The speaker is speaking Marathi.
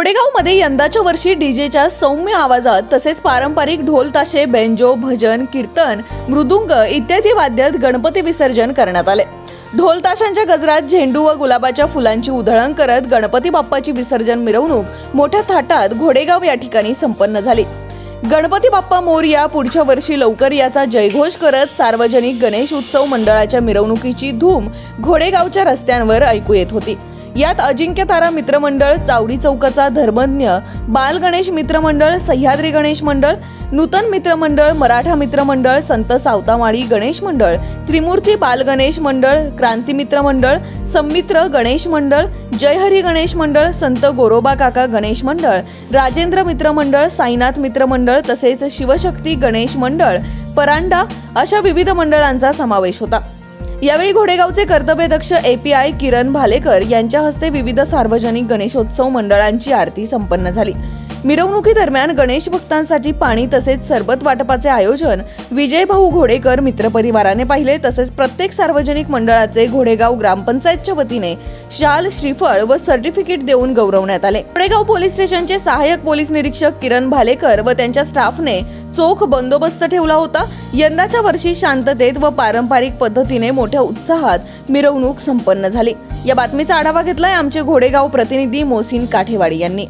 घोडेगावमध्ये यंदाच्या वर्षी डीजेच्या सौम्य आवाजात तसेच पारंपरिक ढोल ताशे, बेंजो, भजन, कीर्तन, मृदुंग इत्यादी वाद्यात गणपती विसर्जन करण्यात आले। ढोल ताशांच्या गजरात झेंडू व गुलाबाच्या फुलांची उधळण करत गणपती बाप्पाची विसर्जन मिरवणूक मोठ्या थाटात घोडेगाव या ठिकाणी संपन्न झाली। गणपती बाप्पा मोरया, पुढच्या वर्षी लवकर याचा जयघोष करत सार्वजनिक गणेश उत्सव मंडळाच्या मिरवणुकीची धूम घोडेगावच्या रस्त्यांवर ऐकू येत होती। यात अजिंक्य तारा मित्रमंडळ, चावडी चौकाचा धर्मज्ञ बाल गणेश मित्रमंडळ, सह्याद्री गणेश मंडळ, नूतन मित्रमंडळ, मराठा मित्रमंडळ, संत सावतामाळी गणेश मंडळ, त्रिमूर्ती बाल गणेश मंडळ, क्रांती मित्रमंडळ, संमित्र गणेश मंडळ, जयहरी गणेश मंडळ, संत गोरोबा काका गणेश मंडळ, राजेंद्र मित्रमंडळ, साईनाथ मित्रमंडळ तसेच शिवशक्ती गणेश मंडळ, परांडा अशा विविध मंडळांचा समावेश होता। यावेळी घोडेगावचे कर्तव्यदक्ष API किरण भालेकर यांच्या हस्ते विविध सार्वजनिक गणेशोत्सव मंडळांची आरती संपन्न झाली। मिरवणुकीदरम्यान गणेश भक्तांसाठी पाणी तसेच सरबत वाटपाचे आयोजन विजय भाऊ घोडेकर मित्रपरिवाराने पाहिले। तसेच प्रत्येक सार्वजनिक मंडळाचे घोडेगाव ग्रामपंचायतच्या वतीने शाल, श्रीफळ व सर्टिफिकेट देऊन गौरवण्यात आले। घोडेगाव पोलीस स्टेशनचे सहाय्यक पोलीस निरीक्षक किरण भालेकर व त्यांच्या स्टाफने चोख बंदोबस्त ठेवला होता। यंदाच्या वर्षी शांततेत व पारंपरिक पद्धतीने मोठ्या उत्साहात मिरवणूक संपन्न झाली। या बातमीचा आढावा घेतलाय आमचे घोडेगाव प्रतिनिधी मोहसिन काठेवाडी यांनी।